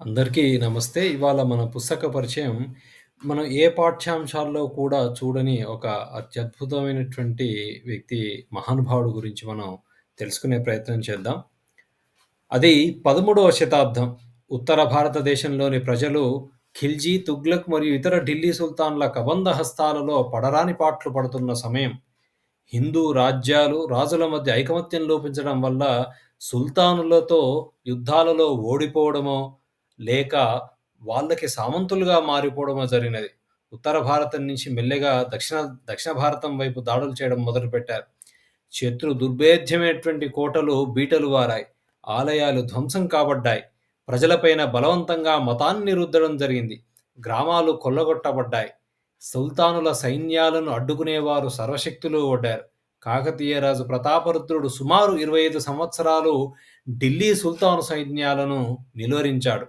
అందరికీ నమస్తే. ఇవాళ మన పుస్తక పరిచయం మనం ఏ పాఠ్యాంశాల్లో కూడా చూడని ఒక అత్యద్భుతమైనటువంటి వ్యక్తి, మహానుభావుడు గురించి మనం తెలుసుకునే ప్రయత్నం చేద్దాం. అది 13వ శతాబ్దం. ఉత్తర భారతదేశంలోని ప్రజలు ఖిల్జీ, తుగ్లక్ మరియు ఇతర ఢిల్లీ సుల్తాన్ల కబంధ హస్తాలలో పడరాని పాట్లు పడుతున్న సమయం. హిందూ రాజ్యాలు, రాజుల మధ్య ఐకమత్యం లోపించడం వల్ల సుల్తానులతో యుద్ధాలలో ఓడిపోవడమో, లేక వాళ్ళకి సామంతులుగా మారిపోవడమో జరిగినది. ఉత్తర భారతం నుంచి మెల్లగా దక్షిణ భారతం వైపు దాడులు చేయడం మొదలుపెట్టారు. శత్రు దుర్భేద్యమైనటువంటి కోటలు బీటలు వారాయి. ఆలయాలు ధ్వంసం కాబడ్డాయి. ప్రజలపైన బలవంతంగా మతాన్ని రుద్దడం జరిగింది. గ్రామాలు కొల్లగొట్టబడ్డాయి. సుల్తానుల సైన్యాలను అడ్డుకునేవారు సర్వశక్తులు ఒడ్డారు. కాకతీయ రాజు ప్రతాపరుద్రుడు సుమారు 25 సంవత్సరాలు ఢిల్లీ సుల్తాను సైన్యాలను నిలువరించాడు.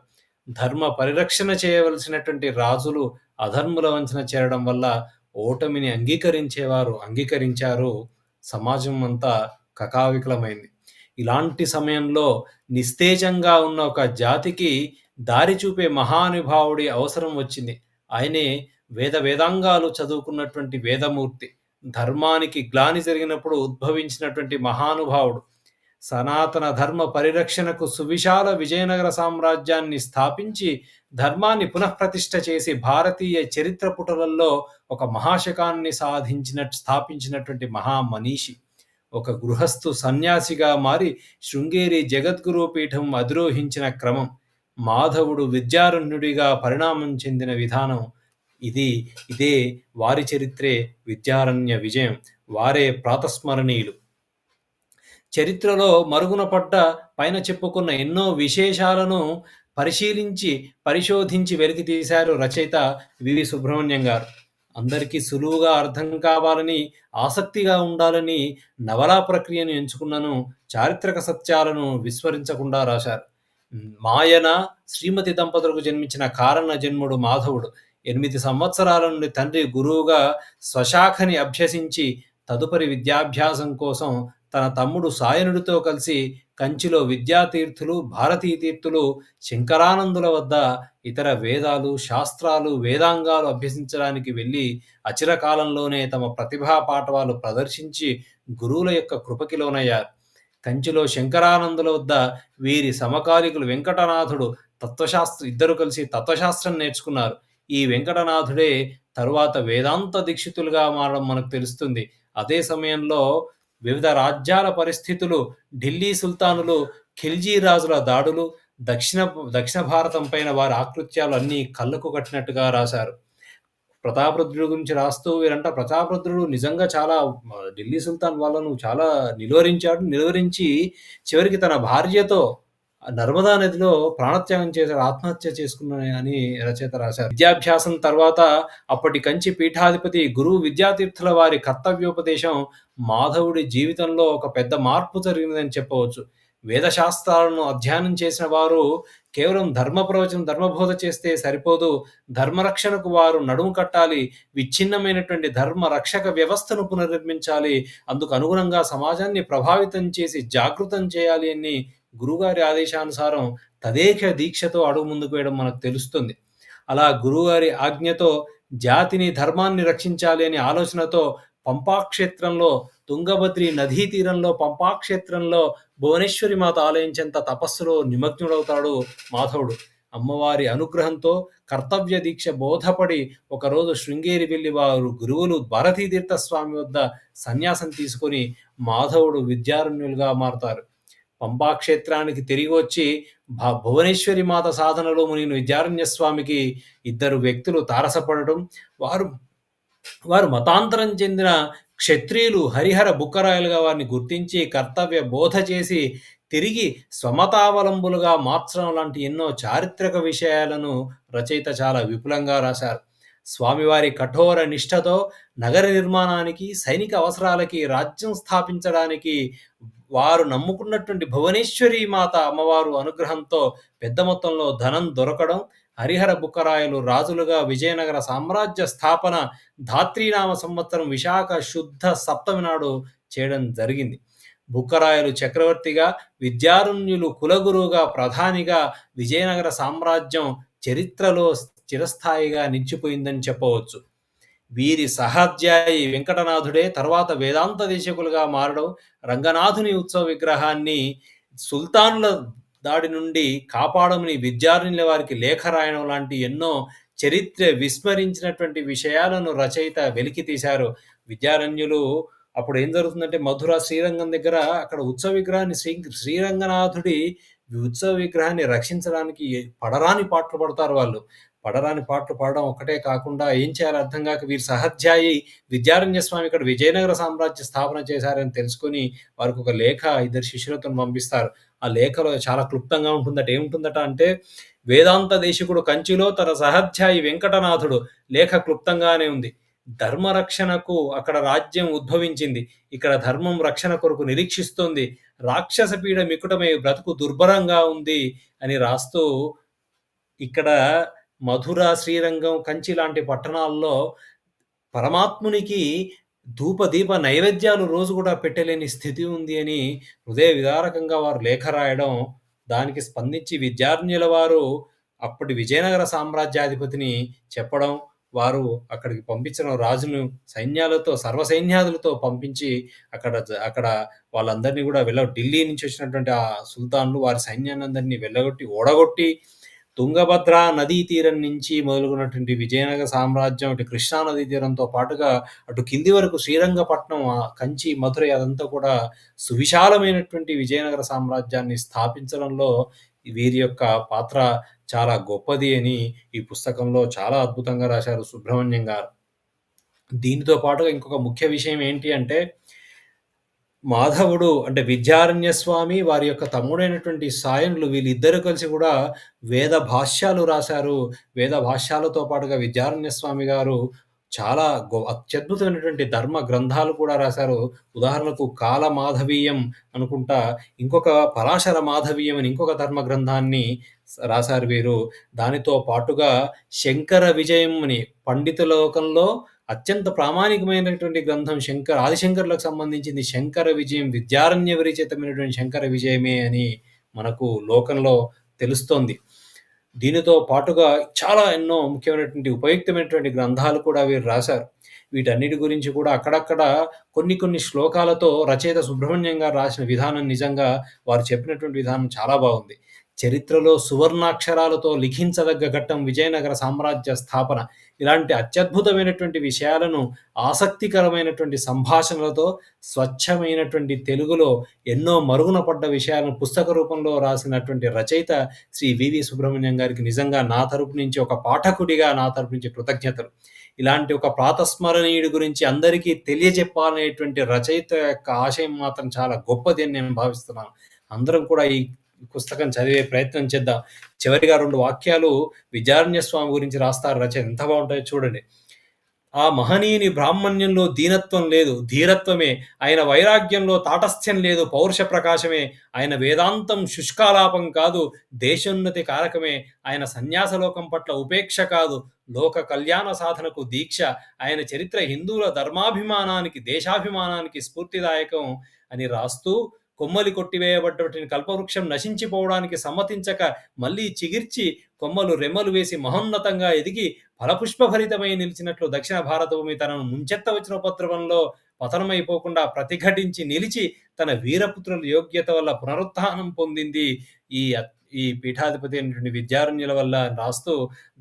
ధర్మ పరిరక్షణ చేయవలసినటువంటి రాజులు అధర్ముల వంచన చేరడం వల్ల ఓటమిని అంగీకరించారు. సమాజం అంతా కకావికలమైంది. ఇలాంటి సమయంలో నిస్తేజంగా ఉన్న ఒక జాతికి దారి చూపే మహానుభావుడి అవసరం వచ్చింది. ఆయనే వేదాంగాలు చదువుకున్నటువంటి వేదమూర్తి. ధర్మానికి గ్లాని జరిగినప్పుడు ఉద్భవించినటువంటి మహానుభావుడు. సనాతన ధర్మ పరిరక్షణకు సువిశాల విజయనగర సామ్రాజ్యాన్ని స్థాపించి, ధర్మాన్ని పునఃప్రతిష్ఠ చేసి, భారతీయ చరిత్ర పుటలలో ఒక మహాశకాన్ని స్థాపించినటువంటి మహామనీషి. ఒక గృహస్థు సన్యాసిగా మారి శృంగేరి జగద్గురు పీఠం అధిరోహించిన క్రమం, మాధవుడు విద్యారణ్యుడిగా పరిణామం చెందిన విధానం, ఇదే వారి చరిత్రే విద్యారణ్య విజయం. వారే ప్రాతస్మరణీయులు. చరిత్రలో మరుగున పడ్డ పైన చెప్పుకున్న ఎన్నో విశేషాలను పరిశోధించి వెలికి తీశారు రచయిత వివి సుబ్రహ్మణ్యం గారు. అందరికీ సులువుగా అర్థం కావాలని, ఆసక్తిగా ఉండాలని నవలా ప్రక్రియను ఎంచుకున్నను చారిత్రక సత్యాలను విస్మరించకుండా రాశారు. మాయన శ్రీమతి దంపతులకు జన్మించిన కారణ జన్ముడు మాధవుడు 8 సంవత్సరాల నుండి తండ్రి గురువుగా స్వశాఖని అభ్యసించి, తదుపరి విద్యాభ్యాసం కోసం తన తమ్ముడు సాయనుడితో కలిసి కంచిలో విద్యాతీర్థులు, భారతీ తీర్థులు, శంకరానందుల వద్ద ఇతర వేదాలు, శాస్త్రాలు, వేదాంగాలు అభ్యసించడానికి వెళ్ళి అచిరకాలంలోనే తమ ప్రతిభా పాటవాలు ప్రదర్శించి గురువుల యొక్క కృపకి లోనయ్యారు. కంచిలో శంకరానందుల వద్ద వీరి సమకాలికులు వెంకటనాథుడు ఇద్దరు కలిసి తత్వశాస్త్రం నేర్చుకున్నారు. ఈ వెంకటనాథుడే తరువాత వేదాంత దీక్షితులుగా మారడం మనకు తెలుస్తుంది. అదే సమయంలో వివిధ రాజ్యాల పరిస్థితులు, ఢిల్లీ సుల్తానులు, ఖిల్జీ రాజుల దాడులు, దక్షిణ భారతం పైన వారి ఆకృత్యాలు అన్నీ కళ్ళకు కట్టినట్టుగా రాశారు. ప్రతాపరుద్రుడి గురించి రాస్తూ వీరంట, ప్రతాపరుద్రుడు నిజంగా చాలా ఢిల్లీ సుల్తాన్ వాళ్ళను చాలా నిలువరించి చివరికి తన భార్యతో నర్మదా నదిలో ప్రాణత్యాగం చేశాడు, ఆత్మహత్య చేసుకున్నానని రచయిత రాశారు. విద్యాభ్యాసం తర్వాత అప్పటి కంచి పీఠాధిపతి గురువు విద్యాతీర్థుల వారి కర్తవ్యోపదేశం మాధవుడి జీవితంలో ఒక పెద్ద మార్పు జరిగినదని చెప్పవచ్చు. వేదశాస్త్రాలను అధ్యయనం చేసిన వారు కేవలం ధర్మబోధ చేస్తే సరిపోదు, ధర్మరక్షణకు వారు నడుము కట్టాలి, విచ్ఛిన్నమైనటువంటి ధర్మ రక్షక వ్యవస్థను పునర్నిర్మించాలి, అందుకు అనుగుణంగా సమాజాన్ని ప్రభావితం చేసి జాగృతం చేయాలి అని గురుగారి ఆదేశానుసారం తదేక దీక్షతో అడుగు ముందుకు వేయడం మనకు తెలుస్తుంది. అలా గురువుగారి ఆజ్ఞతో జాతిని, ధర్మాన్ని రక్షించాలి అనే ఆలోచనతో పంపాక్షేత్రంలో, తుంగభద్రి నదీ తీరంలో పంపాక్షేత్రంలో భువనేశ్వరి మాత ఆలయం చెంత తపస్సులో నిమగ్నుడవుతాడు మాధవుడు. అమ్మవారి అనుగ్రహంతో కర్తవ్య దీక్ష బోధపడి ఒకరోజు శృంగేరి వెళ్ళి వారు గురువులు భారతీతీర్థ స్వామి వద్ద సన్యాసం తీసుకొని మాధవుడు విద్యారణ్యులుగా మారతారు. పంపాక్షేత్రానికి తిరిగి వచ్చి భువనేశ్వరి మాత సాధనలో మునిగిన విద్యారణ్య స్వామికి ఇద్దరు వ్యక్తులు తారసపడటం, వారు మతాంతరం చెందిన క్షత్రియులు హరిహర బుక్కరాయలుగా వారిని గుర్తించి కర్తవ్య బోధ చేసి తిరిగి స్వమతావలంబులుగా మార్చడం లాంటి ఎన్నో చారిత్రక విషయాలను రచయిత చాలా విపులంగా రాశారు. స్వామివారి కఠోర నిష్ఠతో నగర నిర్మాణానికి, సైనిక అవసరాలకి, రాజ్యం స్థాపించడానికి వారు నమ్ముకున్నటువంటి భువనేశ్వరి మాత అమ్మవారు అనుగ్రహంతో పెద్ద మొత్తంలో ధనం దొరకడం, హరిహర బుక్కరాయలు రాజులుగా విజయనగర సామ్రాజ్య స్థాపన ధాత్రీనామ సంవత్సరం విశాఖ శుద్ధ సప్తమి నాడు చేయడం జరిగింది. బుక్కరాయలు చక్రవర్తిగా, విద్యారణ్యులు కులగురువుగా, ప్రధానిగా విజయనగర సామ్రాజ్యం చరిత్రలో చిరస్థాయిగా నిలిచిపోయిందని చెప్పవచ్చు. వీరి సహాధ్యాయి వెంకటనాథుడే తర్వాత వేదాంత దేశకులుగా మారడం, రంగనాథుని ఉత్సవ విగ్రహాన్ని సుల్తానుల దాడి నుండి కాపాడమని విద్యారణ్యుల వారికి లేఖ రాయడం లాంటి ఎన్నో చరిత్ర విస్మరించినటువంటి విషయాలను రచయిత వెలికి తీశారు. విద్యారణ్యులు అప్పుడు ఏం జరుగుతుందంటే మధుర శ్రీరంగం దగ్గర అక్కడ ఉత్సవ విగ్రహాన్ని శ్రీరంగనాథుడి ఉత్సవ విగ్రహాన్ని రక్షించడానికి పడరాని పాటలు పడతారు వాళ్ళు. పడరాని పాటలు పాడడం ఒక్కటే కాకుండా ఏం చేయాలో అర్థం గాక వీరి సహాధ్యాయి విద్యారణ్య స్వామి ఇక్కడ విజయనగర సామ్రాజ్య స్థాపన చేశారని తెలుసుకొని వారికొక లేఖ ఇద్దరు శిష్యులతోని పంపిస్తారు. ఆ లేఖలో చాలా క్లుప్తంగా ఉంటుందట. ఏముంటుందట అంటే, వేదాంత దేశికుడు కంచిలో తన సహాధ్యాయి వెంకటనాథుడు లేఖ క్లుప్తంగానే ఉంది. ధర్మరక్షణకు అక్కడ రాజ్యం ఉద్భవించింది. ఇక్కడ ధర్మం రక్షణ కొరకు నిరీక్షిస్తోంది. రాక్షస పీడ మికుటమై బ్రతుకు దుర్భరంగా ఉంది అని రాస్తూ ఇక్కడ మధుర, శ్రీరంగం, కంచి లాంటి పట్టణాల్లో పరమాత్మునికి ధూపదీప నైవేద్యాలు రోజు కూడా పెట్టలేని స్థితి ఉంది అని హృదయ విదారకంగా వారు లేఖ రాయడం, దానికి స్పందించి విద్యారణ్యుల వారు అప్పటి విజయనగర సామ్రాజ్యాధిపతిని చెప్పడం, వారు అక్కడికి పంపించిన రాజును సైన్యాలతో సర్వసైన్యాదులతో పంపించి అక్కడ వాళ్ళందరినీ కూడా ఢిల్లీ నుంచి వచ్చినటువంటి ఆ సుల్తాన్లు వారి సైన్యాన్నందరినీ ఓడగొట్టి తుంగభద్ర నదీ తీరం నుంచి మొదలుగున్నటువంటి విజయనగర సామ్రాజ్యం అటు కృష్ణా నదీ తీరంతో పాటుగా అటు కింది వరకు శ్రీరంగపట్నం, కంచి, మధురై అదంతా కూడా సువిశాలమైనటువంటి విజయనగర సామ్రాజ్యాన్ని స్థాపించడంలో వీరి యొక్క పాత్ర చాలా గొప్పది అని ఈ పుస్తకంలో చాలా అద్భుతంగా రాశారు సుబ్రహ్మణ్యం గారు. దీనితో పాటుగా ఇంకొక ముఖ్య విషయం ఏంటి అంటే, మాధవుడు అంటే విద్యారణ్య స్వామి, వారి యొక్క తమ్ముడైనటువంటి సాయనులు వీళ్ళిద్దరూ కలిసి కూడా వేద భాష్యాలు రాశారు. వేద భాష్యాలతో పాటుగా విద్యారణ్య స్వామి గారు చాలా అత్యద్భుతమైనటువంటి ధర్మ గ్రంథాలు కూడా రాశారు. ఉదాహరణకు కాలమాధవీయం అనుకుంటా, ఇంకొక పరాశర మాధవీయం అని ఇంకొక ధర్మ గ్రంథాన్ని రాశారు వీరు. దానితో పాటుగా శంకర విజయం అని పండిత లోకంలో అత్యంత ప్రామాణికమైనటువంటి గ్రంథం ఆదిశంకరులకు సంబంధించింది శంకర విజయం, విద్యారణ్య విరచితమైనటువంటి శంకర విజయమే అని మనకు లోకంలో తెలుస్తోంది. దీనితో పాటుగా చాలా ఎన్నో ముఖ్యమైనటువంటి ఉపయుక్తమైనటువంటి గ్రంథాలు కూడా వీరు రాశారు. వీటన్నిటి గురించి కూడా అక్కడక్కడ కొన్ని శ్లోకాలతో రచయిత సుబ్రహ్మణ్యం గారు రాసిన విధానం నిజంగా వారు చెప్పినటువంటి విధానం చాలా బాగుంది. చరిత్రలో సువర్ణాక్షరాలతో లిఖించదగ్గ ఘట్టం విజయనగర సామ్రాజ్య స్థాపన. ఇలాంటి అత్యద్భుతమైనటువంటి విషయాలను ఆసక్తికరమైనటువంటి సంభాషణలతో స్వచ్ఛమైనటువంటి తెలుగులో ఎన్నో మరుగున పడ్డ విషయాలను పుస్తక రూపంలో రాసినటువంటి రచయిత శ్రీ వివి సుబ్రహ్మణ్యం గారికి నిజంగా నా తరపు నుంచి ఒక పాఠకుడిగా నా తరపు నుంచి కృతజ్ఞతలు. ఇలాంటి ఒక ప్రాతస్మరణీయుడి గురించి అందరికీ తెలియజెప్పాలనేటువంటి రచయిత యొక్క ఆశయం మాత్రం చాలా గొప్పది అని నేను భావిస్తున్నాను. అందరం కూడా ఈ పుస్తకం చదివే ప్రయత్నం చేద్దాం. చివరిగా 2 వాక్యాలు విద్యారణ్య స్వామి గురించి రాస్తారు రచయిత. ఎంత బాగుంటాయో చూడండి. ఆ మహనీయుని బ్రాహ్మణ్యంలో దీనత్వం లేదు, ధీరత్వమే. ఆయన వైరాగ్యంలో తాటస్థ్యం లేదు, పౌరుష ప్రకాశమే. ఆయన వేదాంతం శుష్కాలాపం కాదు, దేశోన్నతి కారకమే. ఆయన సన్యాసలోకం పట్ల ఉపేక్ష కాదు, లోక కళ్యాణ సాధనకు దీక్ష. ఆయన చరిత్ర హిందువుల ధర్మాభిమానానికి, దేశాభిమానానికి స్ఫూర్తిదాయకం అని రాస్తూ, కొమ్మలి కొట్టివేయబడ్డటిని కల్పవృక్షం నశించిపోవడానికి సమ్మతించక మళ్ళీ చిగిర్చి కొమ్మలు రెమ్మలు వేసి మహోన్నతంగా ఎదిగి ఫలపుష్పభరితమై నిలిచినట్లు దక్షిణ భారతభూమి తనను ముంచెత్త వచ్చిన ఉపద్రవంలో పతనమైపోకుండా ప్రతిఘటించి నిలిచి తన వీరపుత్రుల యోగ్యత వల్ల పునరుత్థానం పొందింది ఈ పీఠాధిపతి అయినటువంటి విద్యారణ్యుల వల్ల రాస్తూ,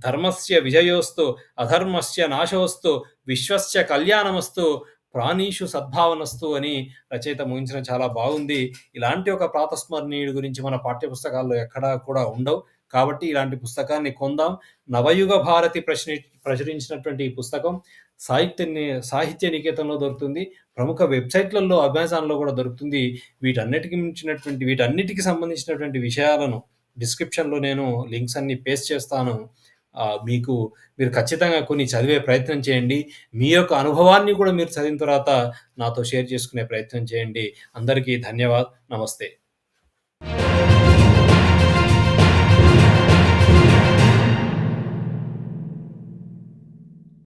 ధర్మస్య విజయోస్తు అధర్మస్య నాశోస్తు విశ్వస్య కళ్యాణమస్తు ప్రాణీషు సద్భావనస్తు అని రచయిత ముగించడం చాలా బాగుంది. ఇలాంటి ఒక ప్రాతస్మరణీయుడి గురించి మన పాఠ్య పుస్తకాల్లో ఎక్కడా కూడా ఉండవు. కాబట్టి ఇలాంటి పుస్తకాన్ని కొందాం. నవయుగ భారతి ప్రచురించినటువంటి ఈ పుస్తకం సాహిత్య నికేతన్లో దొరుకుతుంది. ప్రముఖ వెబ్సైట్లలో అమెజాన్లో కూడా దొరుకుతుంది. వీటన్నిటికి సంబంధించినటువంటి విషయాలను డిస్క్రిప్షన్లో నేను లింక్స్ అన్ని పేస్ట్ చేస్తాను. మీరు ఖచ్చితంగా కొన్ని చదివే ప్రయత్నం చేయండి. మీ యొక్క అనుభవాన్ని కూడా మీరు చదివిన తర్వాత నాతో షేర్ చేసుకునే ప్రయత్నం చేయండి. అందరికీ ధన్యవాద్. నమస్తే.